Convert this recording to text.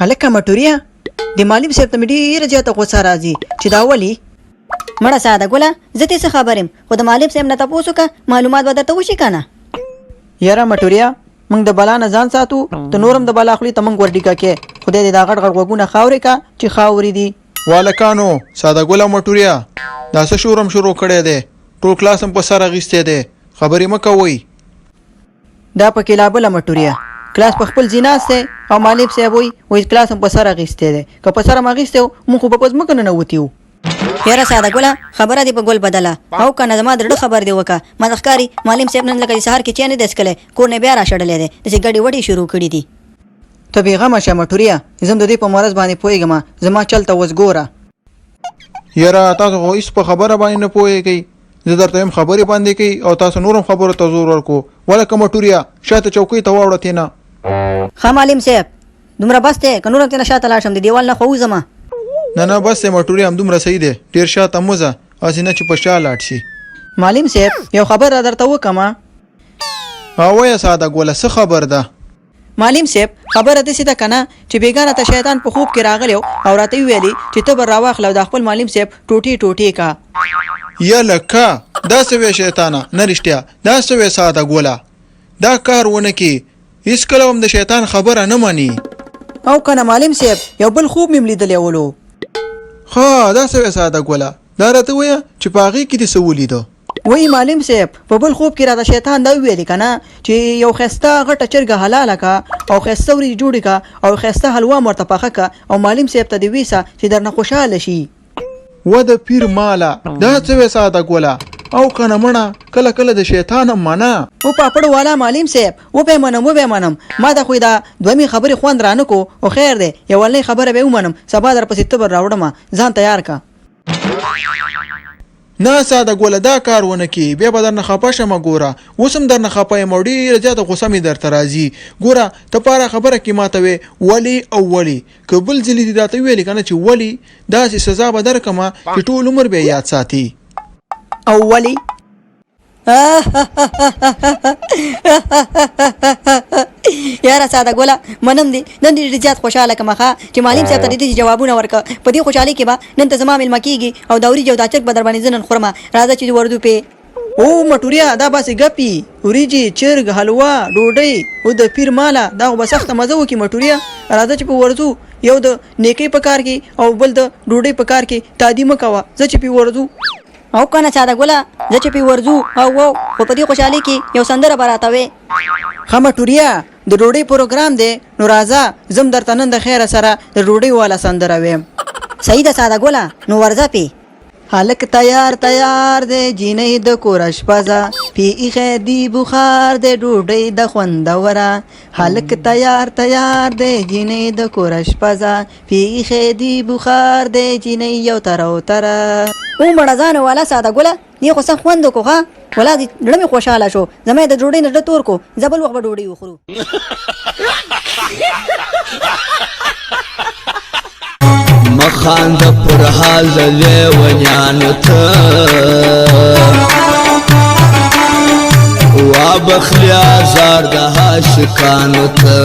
هلکه مټوریا د معلم صاحب ته مې ډېره زیاته غوسه راځي چې دا ولې مړه ساده ګله زه دې څه خبر یم خو د معلم صاحب نه تپوس وکړه معلومات به درته وشي که نه یاره مټوریا موږ د بلا نه ځان ساتو ته نورم د بلا خولې ته موږ ورډیکه کې خدای دې دا غټ غټ غوږونه خاورې که چې خاورې دي والکانو ساده ګل او مټوریا دا څه شورم شروع کړی دی ټول کلاس هم په سر اخیستی دی خبرې مه کوئ دا پکې لا بله مټوریا کلاس په خپل ځای ناست دی او معلم صاحب وایي کلاس هم په سر اخیستی دی که په سر هم اخیستی و موږ خو به په ځمکه ننوتي وو یاره ساده ګله خبره دې په ګل بدله او که نه زما د زړه خبر دې وکړه ما د ښکاري معلم صاحب نن لکه د سهار کې چای نه دی څښلی کور نه بیا راشړلی دی داسې ګډې وډې شروع کړي دي ته بېغمه شه مټوریا زه هم د دې په مرض باندې پوهېږم زما چل ته اوس ګوره یاره تاسو خو هېڅ په خبره باندې نه پوهېږئ زه درته یم خبرې باندې کوي او تاسو نور هم خبرو ته زور ورکو ولکه مټوریا شاته چوکۍ ته واوړه تېنه ښه معلم صاحب دومره بس دی که نور هم تېنه شاته لاړ شم د دیوال نه خو وځمه نه بس دی مټوریا همدومره صحیح دی ډېر شاته مه ځه هسې نه چې په شا لاړ شي معلم صاحب یو خبره درته وکړمه وایه ساده ګوله څه خبر ده معلم صاحب خبره داسې ده که نه چې بېګانه ته شیطان په خوب کې راغلی او راته یې ویلې چې ته به راواخله او د خپل معلم صاحب ټوټې ټوټې که یا لکه دا څه وی شیطانه نه رښتیا دا څه وی ساده ګوله دا کار ونه کړي هېڅکله هم د شیطان خبره نه مني او که نه معلم صاحب یو بل خوب مې لیدلی ولو ښه دا څه وی ساده ګوله دا راته وایه چې په هغې کې دې څه ولیده وایي معلم صاحب په بل خوب کې راته شیطان دا وویلې که نه چې یو ښایسته غټه چرګه حلاله که او ښایسته وریجې جوړې که او ښایسته حلوا م ورته پخه که او معلم صاحب ته دې ویسه چې درنه خوشحاله شي و د پیر ماله دا څه وی ساده ګوله او که نه مړه کله کله د شیطان هم منه و پاپړ والا معلم صاحب وبې منم ما ته خو دا دویمې خبرې خوند رانه کو خو خیر دی یولنۍ خبره به ومنم سبا درپسې تبر راوړمه ځان تیار که نه ساده ګوله دا کار ونه کړي بیا به درنه خفه شمه ګوره اوس هم درنه خفه یم او ډېره زیاته غوسه مې درته راځي ګوره ته پاره خبره کې ماته وې ولې او ولې که بل ځلې دې راته ویلې که نه چې ولې داسې سزا به درکړمه چې ټول عمر به یاد ساتي او ولې یاره ساده ګوله منم دې نن دې ډېر زیات خوشحاله کړم ښه چې معلم صاحب ته دې داسې جوابونه ورکړه په دې خوشحالۍ کې به نن ته زما مېلمه کېږي او دا وریجې او دا چرګ به در باندې زه نن خورمه راځه چې وردو پې او مټوریا دا باسې ګپي وریجې چرګ حلوا ډوډۍ او د پیر ماله دا خو به سخته مزه وکړي مټوریا راځه چې په ورځو یو د نیکۍ په کار کې او بل د ډوډۍ په کار کې تادي مه کوه زه چې پې ورځو او که نه ساده ګوله زه چې پې ورځو او خو په دې خوشحالۍ کې یو سندره به راته وې ښه مټوریا د ډوډۍ پروګرام دی نو راځه زم درته نن د خیره سره د ډوډۍ والا سندره ویم صحیح ده ساده ګوله نو ورځه پې هلک تیار دی جینۍ د کور شپزه پې ایښی دی بخار دی ډوډۍ د خوندوره هلک تیار دی جینۍ د کور شپزه پې ایښی دی بخار دی جینۍ یو تره او تره او مړه ځانو والا ساده ګوله دې خو څه خوند وکړو ښه ولا دې زړه مې خوشحاله شو زما یې د ډوډۍ نه زړه تور کو زه بل وخت به ډوډۍ وخورو مخانده پر حال د لیونیانو ته وابخلي ازار د عاشقانو ته